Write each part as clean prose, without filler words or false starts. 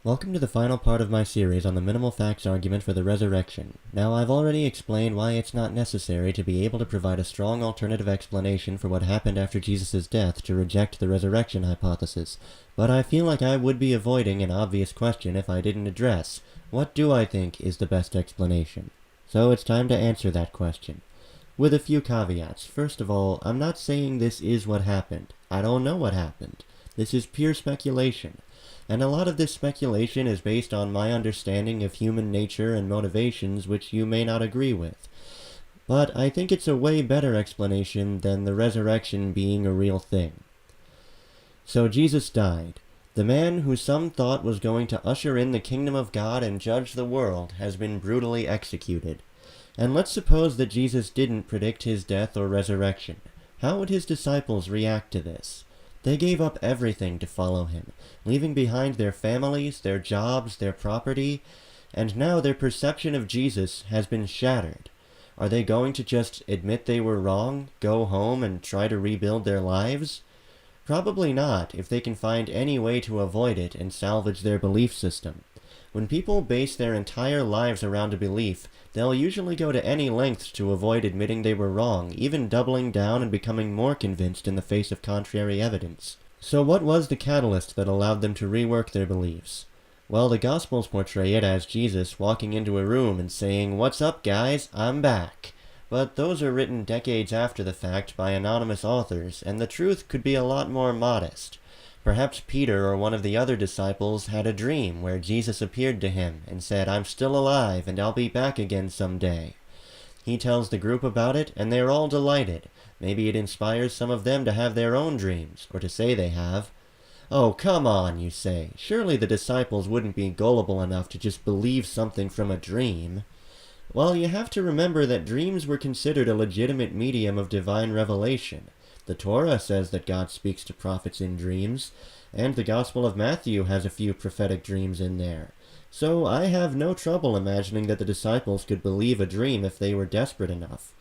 Welcome to the final part of my series on the minimal facts argument for the resurrection. Now, I've already explained why it's not necessary to be able to provide a strong alternative explanation for what happened after Jesus' death to reject the resurrection hypothesis, but I feel like I would be avoiding an obvious question if I didn't address, what do I think is the best explanation? So it's time to answer that question. With a few caveats. First of all, I'm not saying this is what happened. I don't know what happened. This is pure speculation. And a lot of this speculation is based on my understanding of human nature and motivations which you may not agree with. But I think it's a way better explanation than the resurrection being a real thing. So Jesus died. The man who some thought was going to usher in the kingdom of God and judge the world has been brutally executed. And let's suppose that Jesus didn't predict his death or resurrection. How would his disciples react to this? They gave up everything to follow him, leaving behind their families, their jobs, their property, and now their perception of Jesus has been shattered. Are they going to just admit they were wrong, go home, and try to rebuild their lives? Probably not, if they can find any way to avoid it and salvage their belief system. When people base their entire lives around a belief, they'll usually go to any lengths to avoid admitting they were wrong, even doubling down and becoming more convinced in the face of contrary evidence. So what was the catalyst that allowed them to rework their beliefs? Well, the Gospels portray it as Jesus walking into a room and saying, "What's up, guys? I'm back." But those are written decades after the fact by anonymous authors, and the truth could be a lot more modest. Perhaps Peter or one of the other disciples had a dream where Jesus appeared to him and said, "I'm still alive and I'll be back again someday." He tells the group about it and they're all delighted. Maybe it inspires some of them to have their own dreams, or to say they have. Oh, come on, you say. Surely the disciples wouldn't be gullible enough to just believe something from a dream. Well, you have to remember that dreams were considered a legitimate medium of divine revelation. The Torah says that God speaks to prophets in dreams, and the Gospel of Matthew has a few prophetic dreams in there. So I have no trouble imagining that the disciples could believe a dream if they were desperate enough.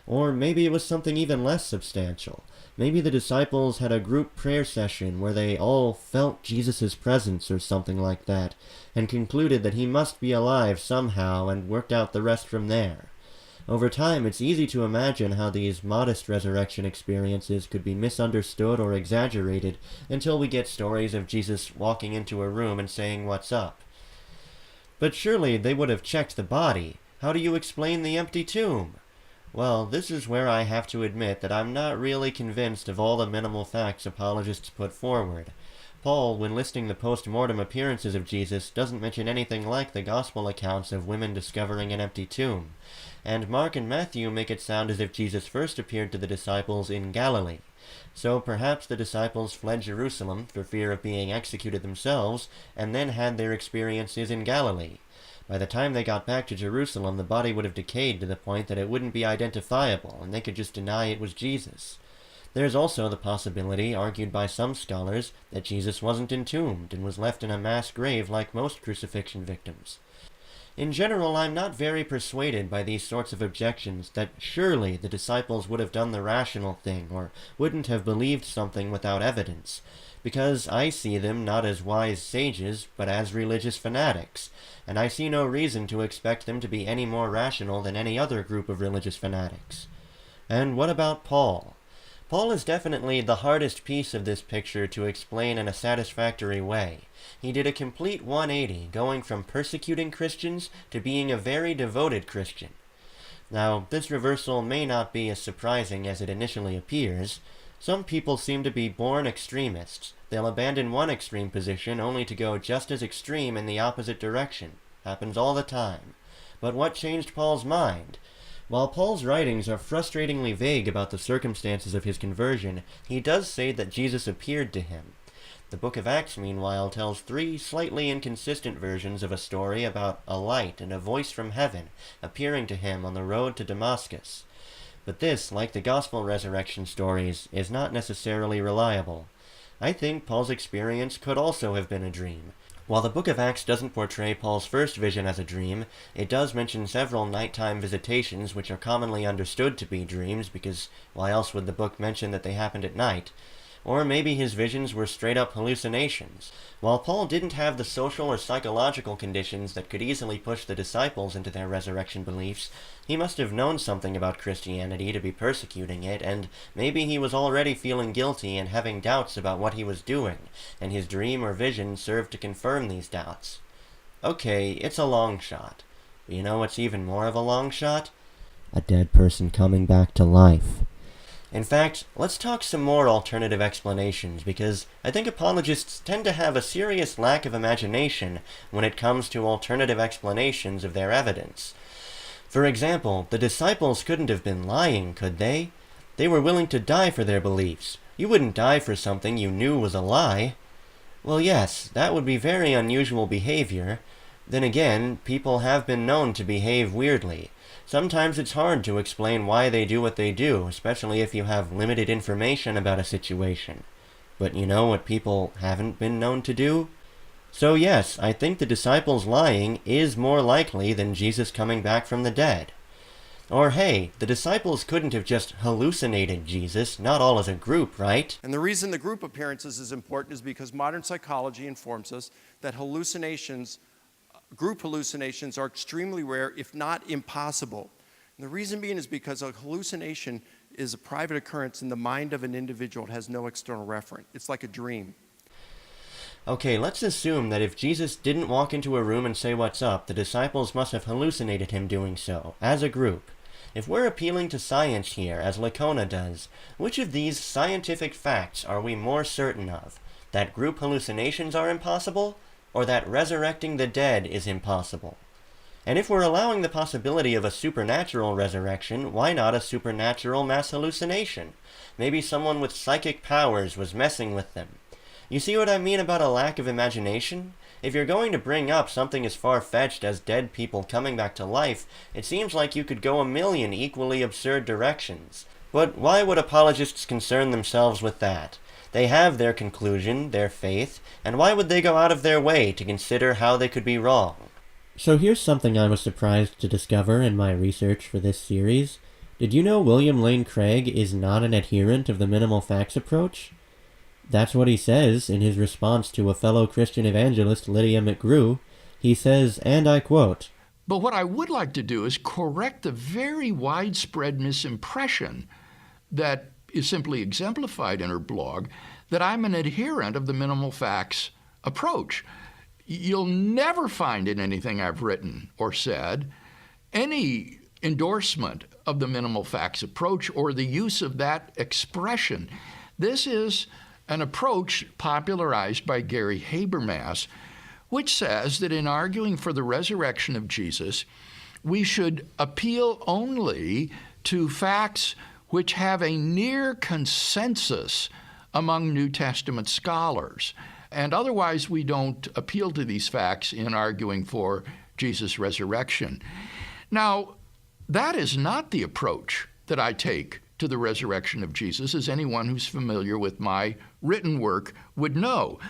Or maybe it was something even less substantial. Maybe the disciples had a group prayer session where they all felt Jesus' presence or something like that, and concluded that he must be alive somehow and worked out the rest from there. Over time, it's easy to imagine how these modest resurrection experiences could be misunderstood or exaggerated until we get stories of Jesus walking into a room and saying, "What's up?" But surely they would have checked the body. How do you explain the empty tomb? Well, this is where I have to admit that I'm not really convinced of all the minimal facts apologists put forward. Paul, when listing the post-mortem appearances of Jesus, doesn't mention anything like the gospel accounts of women discovering an empty tomb. And Mark and Matthew make it sound as if Jesus first appeared to the disciples in Galilee. So perhaps the disciples fled Jerusalem for fear of being executed themselves, and then had their experiences in Galilee. By the time they got back to Jerusalem, the body would have decayed to the point that it wouldn't be identifiable, and they could just deny it was Jesus. There's also the possibility, argued by some scholars, that Jesus wasn't entombed and was left in a mass grave like most crucifixion victims. In general, I'm not very persuaded by these sorts of objections that surely the disciples would have done the rational thing or wouldn't have believed something without evidence, because I see them not as wise sages, but as religious fanatics, and I see no reason to expect them to be any more rational than any other group of religious fanatics. And what about Paul? Paul is definitely the hardest piece of this picture to explain in a satisfactory way. He did a complete 180, going from persecuting Christians to being a very devoted Christian. Now, this reversal may not be as surprising as it initially appears. Some people seem to be born extremists. They'll abandon one extreme position only to go just as extreme in the opposite direction. Happens all the time. But what changed Paul's mind? While Paul's writings are frustratingly vague about the circumstances of his conversion, he does say that Jesus appeared to him. The book of Acts, meanwhile, tells three slightly inconsistent versions of a story about a light and a voice from heaven appearing to him on the road to Damascus. But this, like the gospel resurrection stories, is not necessarily reliable. I think Paul's experience could also have been a dream. While the book of Acts doesn't portray Paul's first vision as a dream, it does mention several nighttime visitations which are commonly understood to be dreams, because why else would the book mention that they happened at night? Or maybe his visions were straight-up hallucinations. While Paul didn't have the social or psychological conditions that could easily push the disciples into their resurrection beliefs, he must have known something about Christianity to be persecuting it, and maybe he was already feeling guilty and having doubts about what he was doing, and his dream or vision served to confirm these doubts. Okay, it's a long shot. But you know what's even more of a long shot? A dead person coming back to life. In fact, let's talk some more alternative explanations, because I think apologists tend to have a serious lack of imagination when it comes to alternative explanations of their evidence. For example, the disciples couldn't have been lying, could they? They were willing to die for their beliefs. You wouldn't die for something you knew was a lie. Well, yes, that would be very unusual behavior. Then again, people have been known to behave weirdly. Sometimes it's hard to explain why they do what they do, especially if you have limited information about a situation. But you know what people haven't been known to do? So yes, I think the disciples lying is more likely than Jesus coming back from the dead. Or hey, the disciples couldn't have just hallucinated Jesus, not all as a group, right? And the reason the group appearances is important is because modern psychology informs us that group hallucinations are extremely rare, if not impossible. And the reason being is because a hallucination is a private occurrence in the mind of an individual. It has no external referent. It's like a dream. Okay, let's assume that if Jesus didn't walk into a room and say what's up, the disciples must have hallucinated him doing so, as a group. If we're appealing to science here, as Licona does, which of these scientific facts are we more certain of? That group hallucinations are impossible? Or that resurrecting the dead is impossible? And if we're allowing the possibility of a supernatural resurrection, why not a supernatural mass hallucination? Maybe someone with psychic powers was messing with them. You see what I mean about a lack of imagination? If you're going to bring up something as far-fetched as dead people coming back to life, it seems like you could go a million equally absurd directions. But why would apologists concern themselves with that? They have their conclusion, their faith, and why would they go out of their way to consider how they could be wrong? So here's something I was surprised to discover in my research for this series. Did you know William Lane Craig is not an adherent of the minimal facts approach? That's what he says in his response to a fellow Christian evangelist, Lydia McGrew. He says, and I quote, "But what I would like to do is correct the very widespread misimpression that is simply exemplified in her blog, that I'm an adherent of the minimal facts approach. You'll never find in anything I've written or said any endorsement of the minimal facts approach or the use of that expression. This is an approach popularized by Craig and Habermas, which says that in arguing for the resurrection of Jesus, we should appeal only to facts which have a near consensus among New Testament scholars. And otherwise, we don't appeal to these facts in arguing for Jesus' resurrection. Now, that is not the approach that I take to the resurrection of Jesus, as anyone who's familiar with my written work would know.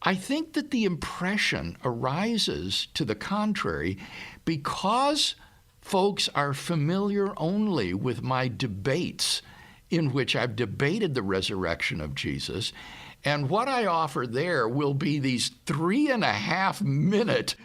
I think that the impression arises to the contrary because folks are familiar only with my debates in which I've debated the resurrection of Jesus. And what I offer there will be these 3.5-minute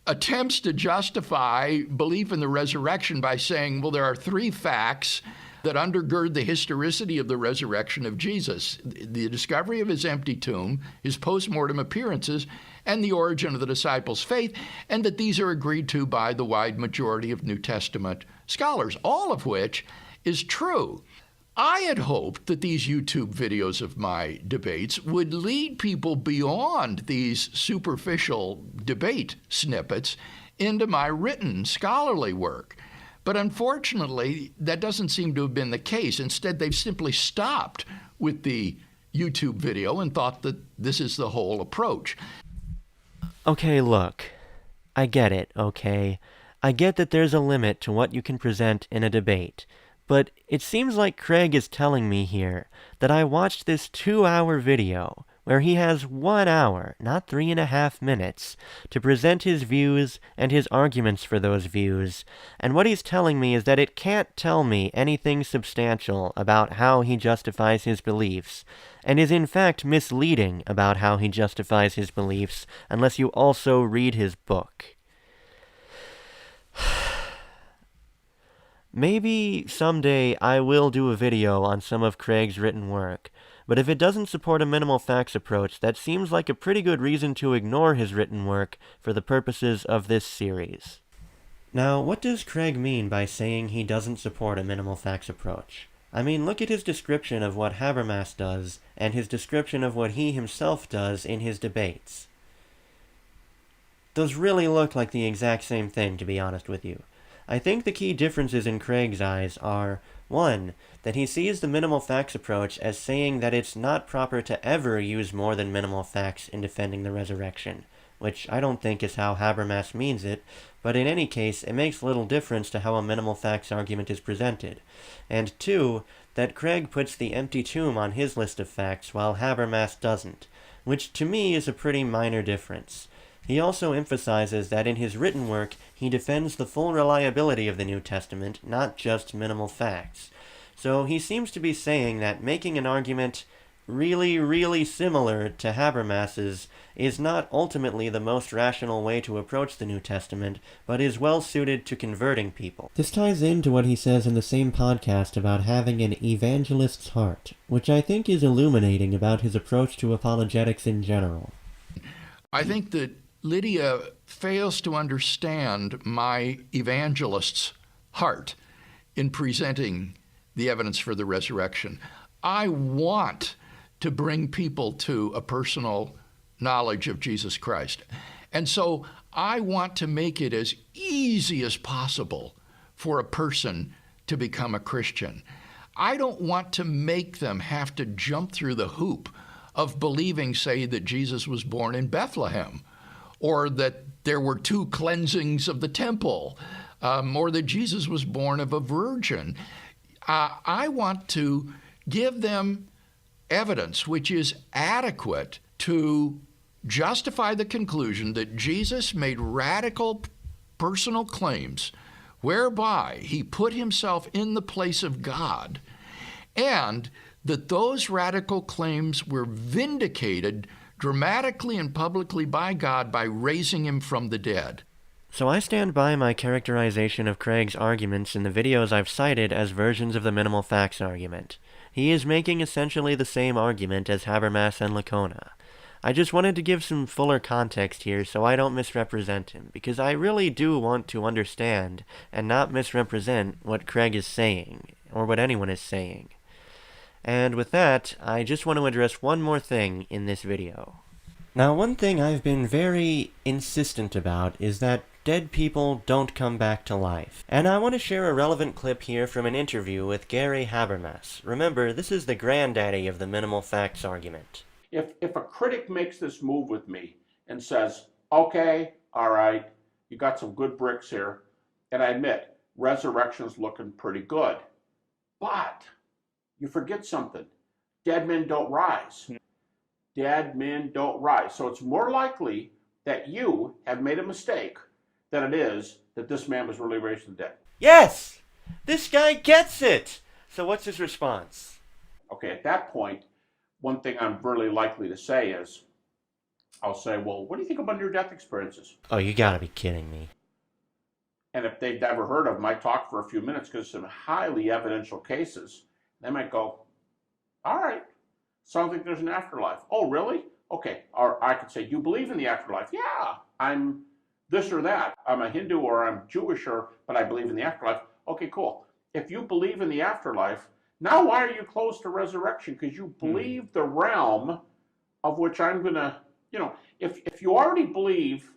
attempts to justify belief in the resurrection by saying, well, there are 3 facts that undergird the historicity of the resurrection of Jesus: the discovery of his empty tomb, his post-mortem appearances, and the origin of the disciples' faith, and that these are agreed to by the wide majority of New Testament scholars, all of which is true. I had hoped that these YouTube videos of my debates would lead people beyond these superficial debate snippets into my written scholarly work. But unfortunately, that doesn't seem to have been the case. Instead, they've simply stopped with the YouTube video and thought that this is the whole approach. Okay, look. I get it, okay? I get that there's a limit to what you can present in a debate. But it seems like Craig is telling me here that I watched this 2-hour video where he has 1 hour, not 3.5 minutes, to present his views and his arguments for those views, and what he's telling me is that it can't tell me anything substantial about how he justifies his beliefs, and is in fact misleading about how he justifies his beliefs unless you also read his book. Maybe someday I will do a video on some of Craig's written work, but if it doesn't support a minimal facts approach, that seems like a pretty good reason to ignore his written work for the purposes of this series. Now, what does Craig mean by saying he doesn't support a minimal facts approach? I mean, look at his description of what Habermas does, and his description of what he himself does in his debates. Those really look like the exact same thing, to be honest with you. I think the key differences in Craig's eyes are, 1, that he sees the minimal facts approach as saying that it's not proper to ever use more than minimal facts in defending the resurrection, which I don't think is how Habermas means it, but in any case, it makes little difference to how a minimal facts argument is presented. And 2, that Craig puts the empty tomb on his list of facts while Habermas doesn't, which to me is a pretty minor difference. He also emphasizes that in his written work, he defends the full reliability of the New Testament, not just minimal facts. So he seems to be saying that making an argument really similar to Habermas's is not ultimately the most rational way to approach the New Testament, but is well suited to converting people. This ties into what he says in the same podcast about having an evangelist's heart, which I think is illuminating about his approach to apologetics in general. I think that Lydia fails to understand my evangelist's heart in presenting the evidence for the resurrection. I want to bring people to a personal knowledge of Jesus Christ. And so I want to make it as easy as possible for a person to become a Christian. I don't want to make them have to jump through the hoop of believing, say, that Jesus was born in Bethlehem, or that there were 2 cleansings of the temple, or that Jesus was born of a virgin. I want to give them evidence which is adequate to justify the conclusion that Jesus made radical personal claims whereby he put himself in the place of God, and that those radical claims were vindicated dramatically and publicly by God by raising him from the dead. So I stand by my characterization of Craig's arguments in the videos I've cited as versions of the minimal facts argument. He is making essentially the same argument as Habermas and Licona. I just wanted to give some fuller context here so I don't misrepresent him, because I really do want to understand and not misrepresent what Craig is saying, or what anyone is saying. And with that, I just want to address one more thing in this video. Now, one thing I've been very insistent about is that dead people don't come back to life. And I want to share a relevant clip here from an interview with Craig Habermas. Remember, this is the granddaddy of the minimal facts argument. If a critic makes this move with me and says, okay, all right, you got some good bricks here, and I admit, resurrection's looking pretty good, but you forget something. Dead men don't rise. Dead men don't rise. So it's more likely that you have made a mistake than it is that this man was really raised from the dead. Yes! This guy gets it! So what's his response? Okay, at that point, one thing I'm really likely to say is, I'll say, well, what do you think about near-death experiences? Oh, you gotta be kidding me. And if they've never heard of them, I talk for a few minutes because some highly evidential cases. They might go, all right, sounds like there's an afterlife. Oh, really? Okay. Or I could say, you believe in the afterlife? Yeah, I'm this or that. I'm a Hindu or I'm Jewish, but I believe in the afterlife. Okay, cool. If you believe in the afterlife, now why are you close to resurrection? Because you believe the realm of which I'm going to, if you already believe,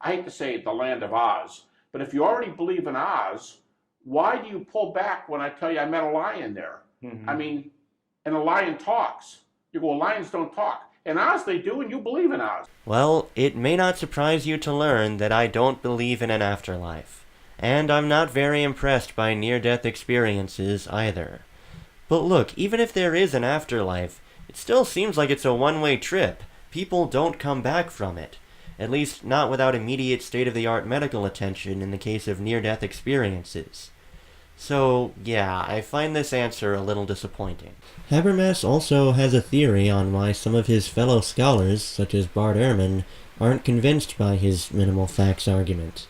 I hate to say the land of Oz, but if you already believe in Oz, why do you pull back when I tell you I met a lion there? I mean, and a lion talks. You go, lions don't talk. In Oz they do, and you believe in Oz. Well, it may not surprise you to learn that I don't believe in an afterlife. And I'm not very impressed by near-death experiences either. But look, even if there is an afterlife, It still seems like it's a one-way trip. People don't come back from it. At least not without immediate state-of-the-art medical attention in the case of near-death experiences. So, yeah, I find this answer a little disappointing. Habermas also has a theory on why some of his fellow scholars, such as Bart Ehrman, aren't convinced by his minimal facts argument.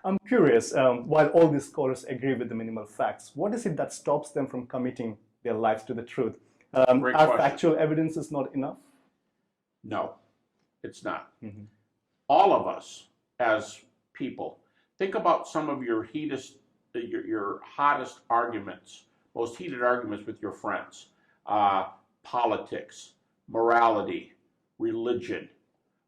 I'm curious, while all these scholars agree with the minimal facts, what is it that stops them from committing their lives to the truth? Are factual evidences not enough? No, it's not. Mm-hmm. All of us as people, think about some of your hottest arguments, most heated arguments with your friends. Politics, morality, religion.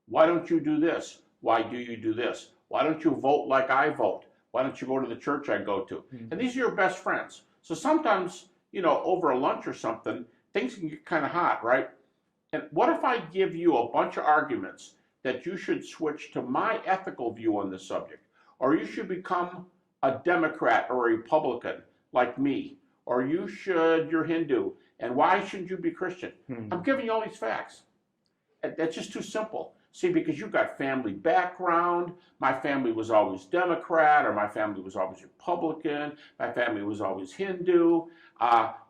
Why don't you do this? Why do you do this? Why don't you vote like I vote? Why don't you go to the church I go to? Mm-hmm. And these are your best friends. So sometimes, over a lunch or something, things can get kind of hot, right? And what if I give you a bunch of arguments that you should switch to my ethical view on this subject, or you should become a Democrat or a Republican like me, or you're Hindu, and why shouldn't you be Christian? Mm-hmm. I'm giving you all these facts. That's just too simple. See, because you've got family background, my family was always Democrat, or my family was always Republican, my family was always Hindu.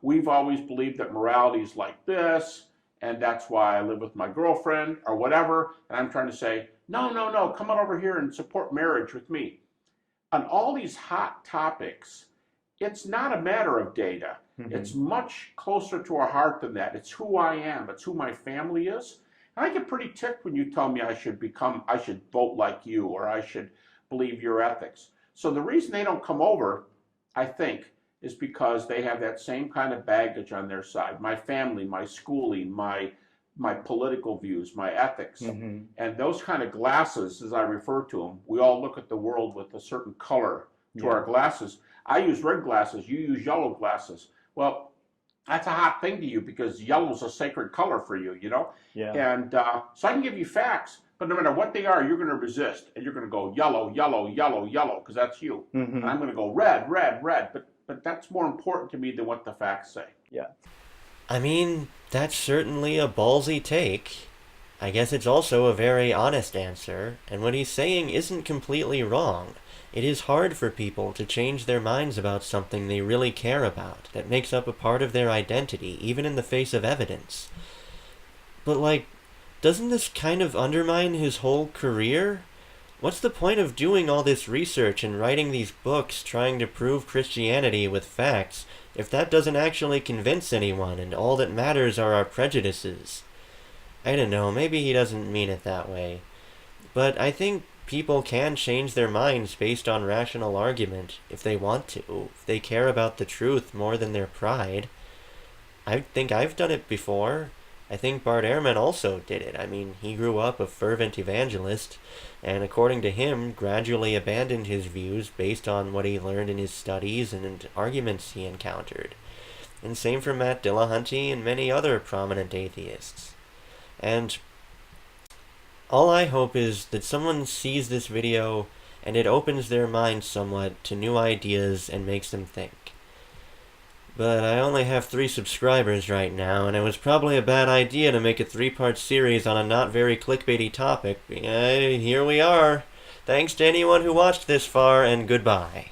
We've always believed that morality is like this, and that's why I live with my girlfriend, or whatever. And I'm trying to say, no, come on over here and support marriage with me. On all these hot topics, it's not a matter of data. Mm-hmm. It's much closer to our heart than that. It's who I am. It's who my family is. And I get pretty ticked when you tell me I should vote like you, or I should believe your ethics. So the reason they don't come over, I think, is because they have that same kind of baggage on their side. My family, my schooling, my political views, my ethics. Mm-hmm. And those kind of glasses, as I refer to them, we all look at the world with a certain color to our glasses. I use red glasses, you use yellow glasses. Well, that's a hot thing to you because yellow's a sacred color for you, Yeah. And so I can give you facts, but no matter what they are, you're going to resist, and you're going to go yellow, yellow, yellow, yellow, because that's you. Mm-hmm. And I'm going to go red, red, red, but that's more important to me than what the facts say. Yeah. I mean, that's certainly a ballsy take. I guess it's also a very honest answer, and what he's saying isn't completely wrong. It is hard for people to change their minds about something they really care about, that makes up a part of their identity, even in the face of evidence. But, doesn't this kind of undermine his whole career? What's the point of doing all this research and writing these books trying to prove Christianity with facts if that doesn't actually convince anyone and all that matters are our prejudices? I don't know, maybe he doesn't mean it that way. But I think people can change their minds based on rational argument if they want to, if they care about the truth more than their pride. I think I've done it before. I think Bart Ehrman also did it. I mean, he grew up a fervent evangelist, and according to him, gradually abandoned his views based on what he learned in his studies and arguments he encountered. And same for Matt Dillahunty and many other prominent atheists. And all I hope is that someone sees this video and it opens their mind somewhat to new ideas and makes them think. But I only have 3 subscribers right now, and it was probably a bad idea to make a 3-part series on a not very clickbaity topic. Here we are. Thanks to anyone who watched this far, and goodbye.